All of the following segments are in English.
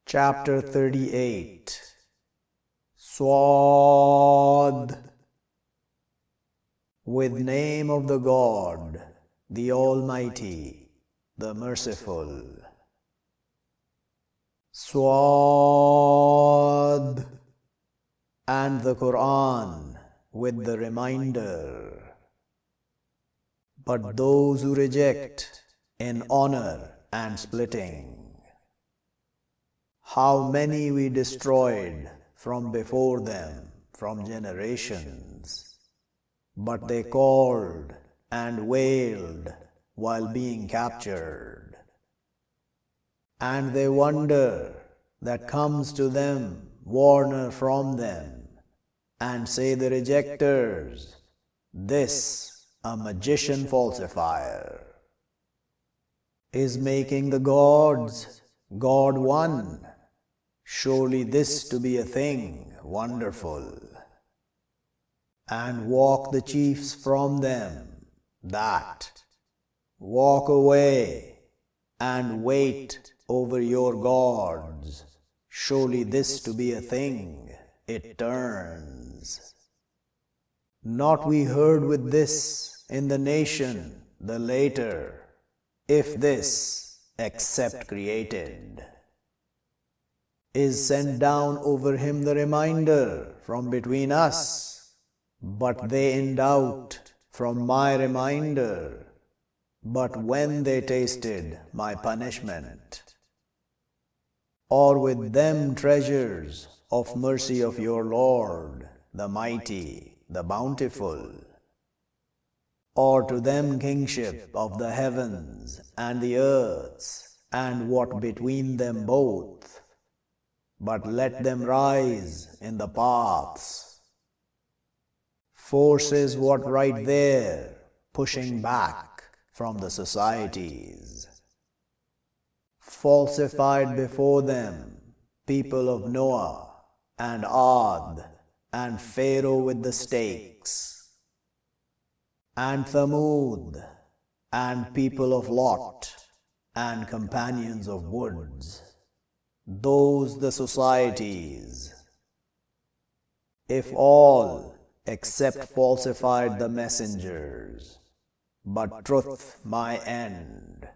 Chapter 38 Suaad. With name of the God, the Almighty, the Merciful. Suaad. And the Quran with the reminder. But those who reject in honor and splitting, how many we destroyed from before them, from generations. But they called and wailed while being captured. And they wonder that comes to them warner from them, and say the rejectors, this a magician falsifier is making the gods God one. Surely this to be a thing wonderful. And walk the chiefs from them, that walk away and wait over your gods. Surely this to be a thing it turns. Not we heard with this in the nation the later, if this except created is sent down over him the reminder from between us, but they in doubt from my reminder, but when they tasted my punishment, or with them treasures of mercy of your Lord, the Mighty, the Bountiful, or to them kingship of the heavens and the earths, and what between them both, but let them rise in the paths. Force is what right there, pushing back from the societies. Falsified before them people of Noah and Ad and Pharaoh with the stakes, and Thamud and people of Lot and companions of woods, those the societies. If all except falsified the messengers, but truth my end,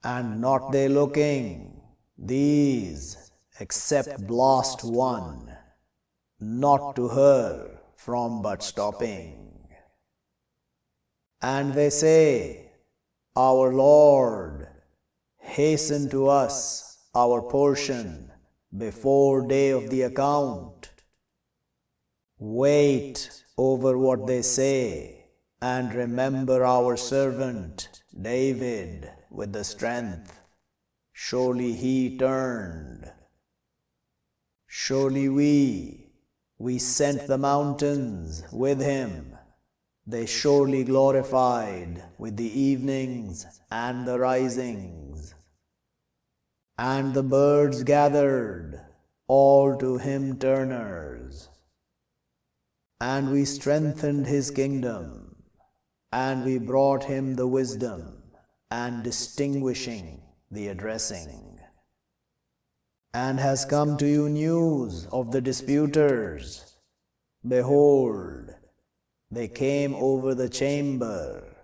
and not they looking, these except blast one, not to her from but stopping. And they say, our Lord, hasten to us our portion before day of the account. Wait over what they say, and remember our servant David with the strength. Surely he turned. Surely we sent the mountains with him. They surely glorified with the evenings and the risings. And the birds gathered, all to him turners. And we strengthened his kingdom, and we brought him the wisdom, and distinguishing the addressing. And has come to you news of the disputers. Behold, they came over the chamber.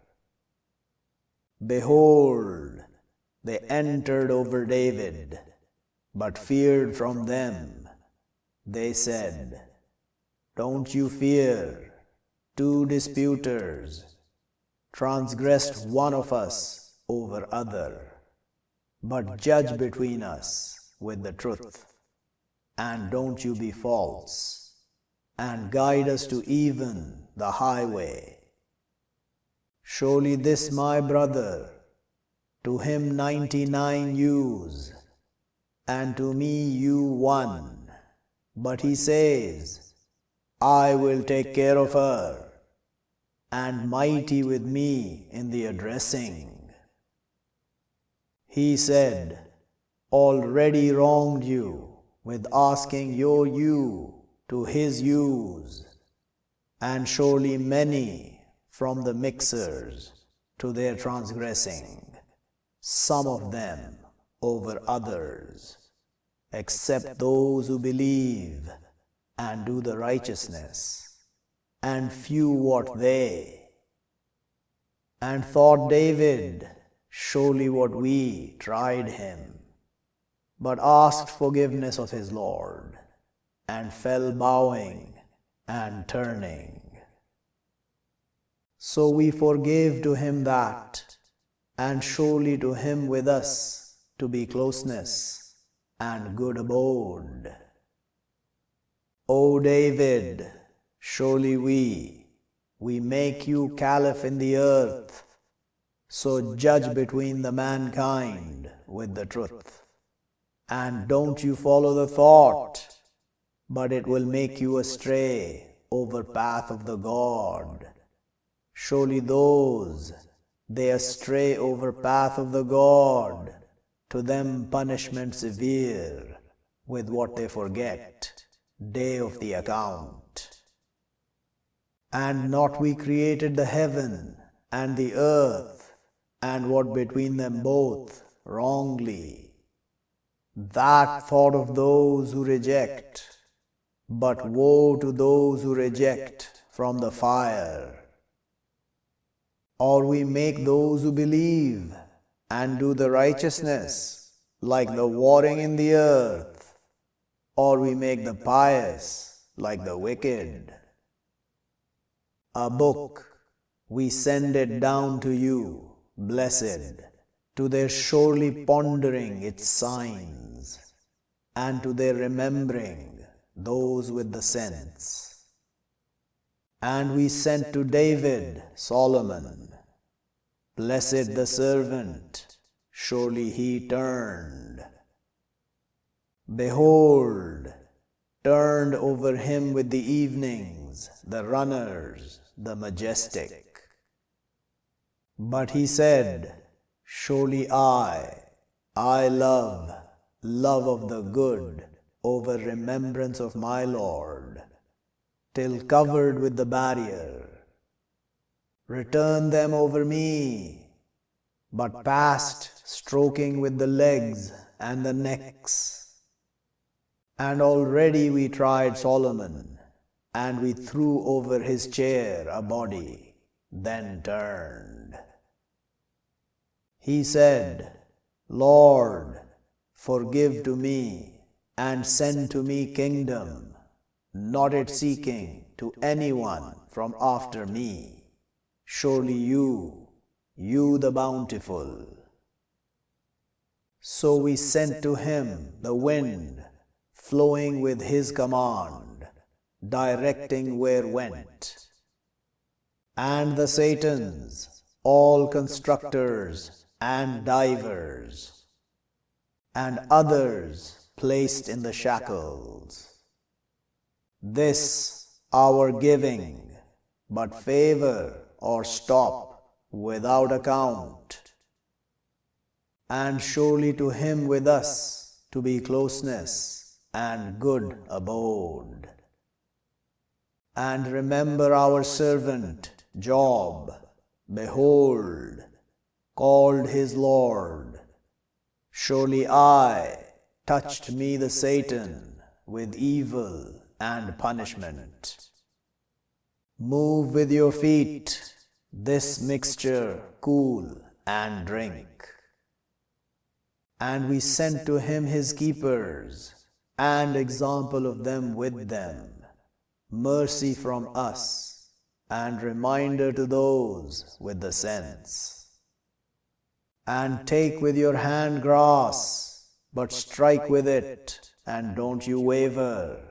Behold, they entered over David, but feared from them. They said, don't you fear, two disputers transgressed one of us over other, but judge between us with the truth, and don't you be false, and guide us to even the highway. Surely this my brother, to him 99 ewes, and to me you one, but he says, I will take care of her, and mighty with me in the addressing. He said, already wronged you with asking your ewe to his ewes, and surely many from the mixers to their transgressing, some of them over others. except those who believe and do the righteousness, and few what they. And thought David, surely what we tried him, but asked forgiveness of his Lord, and fell bowing and turning. So we forgave to him that, and surely to him with us to be closeness and good abode. O David, surely we make you caliph in the earth, so judge between the mankind with the truth. And don't you follow the thought, but it will make you astray over path of the God. Surely those, they astray over path of the God, to them punishment severe, with what they forget, day of the account. And not we created the heaven and the earth, and what between them both, wrongly. That thought of those who reject, but woe to those who reject from the fire. Or we make those who believe and do the righteousness like the warring in the earth, or we make the pious like the wicked. A book, we send it down to you, blessed, to their surely pondering its signs, and to their remembering those with the sense. And we sent to David, Solomon, blessed the servant, surely he turned. Behold, turned over him with the evenings, the runners, the majestic. But he said, surely I love of the good over remembrance of my Lord, till covered with the barrier. Return them over me, but past stroking with the legs and the necks. And already we tried Solomon, and we threw over his chair a body, then turned. He said, Lord, forgive to me, and send to me kingdom, not it seeking to anyone from after me. Surely you the bountiful. So we sent to him the wind, flowing with his command, directing where went. And the Satans, all constructors and divers, and others placed in the shackles. This our giving, but favor or stop without account. And surely to him with us to be closeness and good abode. And remember our servant Job, behold, called his Lord, surely I touched me the Satan with evil and punishment. Move with your feet this mixture cool and drink. And we sent to him his keepers, and example of them with them, mercy from us, and reminder to those with the sense. And take with your hand grass, but strike with it, and don't you waver.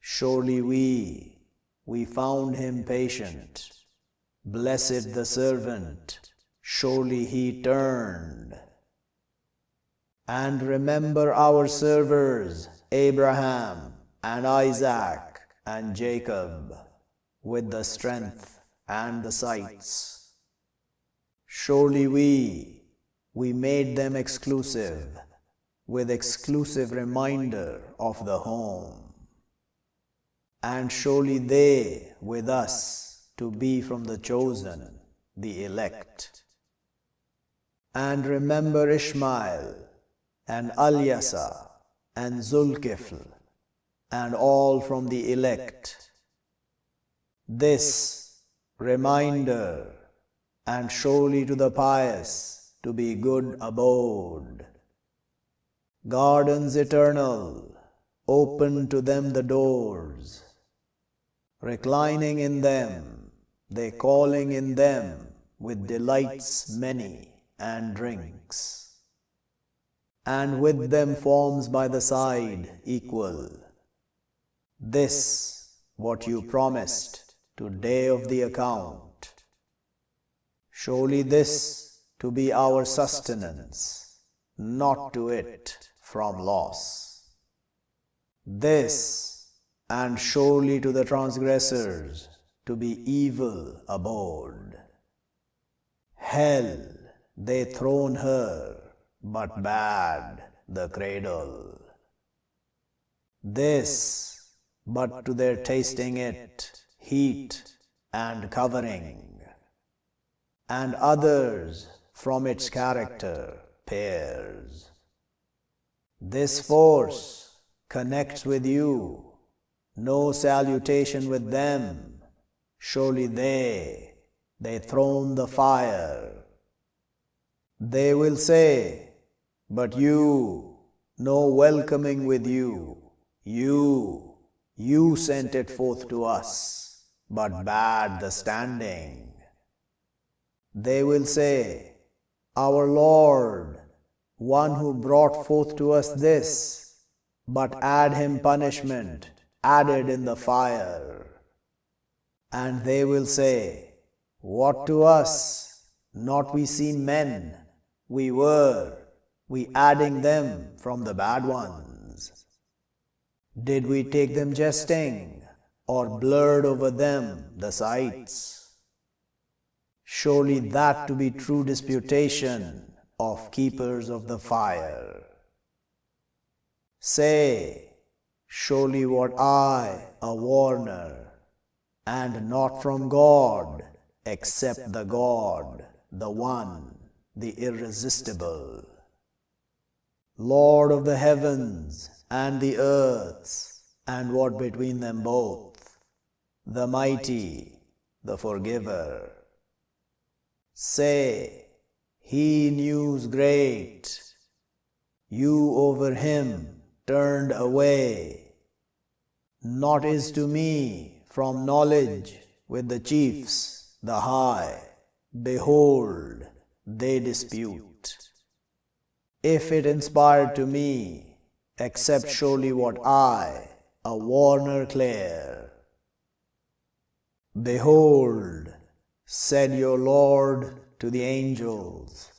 Surely we found him patient. Blessed the servant, surely he turned. And remember our servers, Abraham and Isaac and Jacob, with the strength and the sights. Surely we made them exclusive, with exclusive reminder of the home. And surely they with us to be from the chosen, the elect. And remember Ishmael and Alyasa and Zulkifl, and all from the elect. This reminder, and surely to the pious to be good abode. Gardens eternal, open to them the doors, reclining in them, they calling in them with delights many and drinks, and with them forms by the side equal. This what you promised to day of the account. Surely this to be our sustenance, not to it from loss. This, and surely to the transgressors to be evil abode. Hell, they thrown her, but bad the cradle. This, but to their tasting it, heat and covering, and others from its character pairs. This force connects with you, no salutation with them, surely they thrown the fire. They will say, but you, no welcoming with you, you sent it forth to us, but bad the standing. They will say, our Lord, one who brought forth to us this, but add him punishment, added in the fire. And they will say, what to us, not we seen men, we adding them from the bad ones. Did we take them jesting, or blurred over them the sights? Surely that to be true disputation of keepers of the fire. Say, surely what I, a warner, and not from God, except the God, the One, the Irresistible, Lord of the heavens and the earths, and what between them both, the Mighty, the Forgiver. Say, He news great, you over Him turned away. Not is to me from knowledge with the chiefs, the high, behold, they dispute. If it inspired to me, except surely what I, a warner clear. Behold, said your Lord to the angels,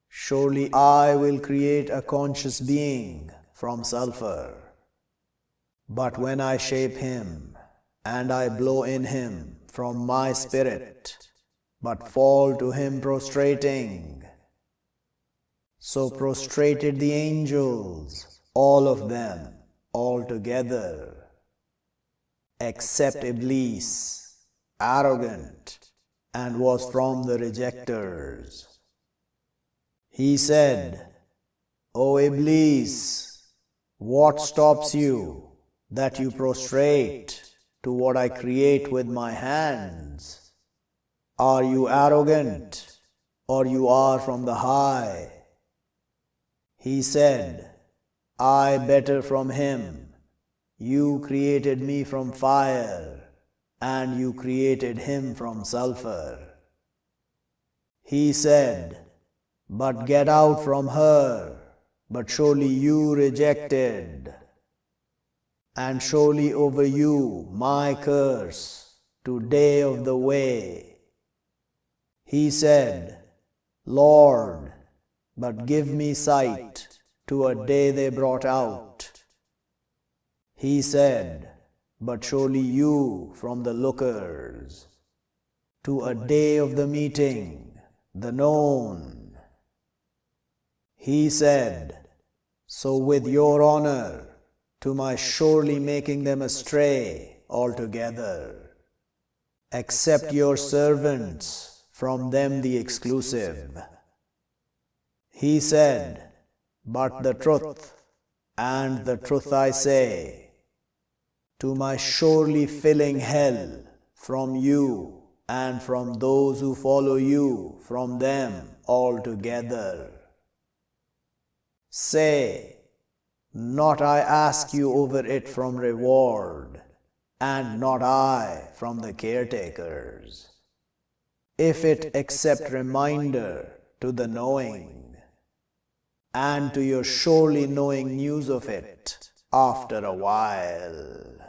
surely I will create a conscious being from sulfur. But when I shape him, and I blow in him from my spirit, but fall to him prostrating. So prostrated the angels, all of them, all together, except Iblis, arrogant, and was from the rejectors. He said, O Iblis, what stops you, that you prostrate to what I create with my hands? Are you arrogant, or you are from the high? He said, I better from him. You created me from fire, and you created him from sulfur. He said, but get out from her, but surely you rejected. And surely over you my curse, to day of the way. He said, Lord, but give me sight to a day they brought out. He said, but surely you from the lookers, to a day of the meeting, the known. He said, so with your honor, to my surely making them astray altogether, except your servants, from them the exclusive. He said, but the truth, And the truth I say, to my surely filling hell from you and from those who follow you from them altogether. Say, not I ask you over it from reward, and not I from the caretakers, if it except reminder to the knowing, and to your surely knowing news of it after a while.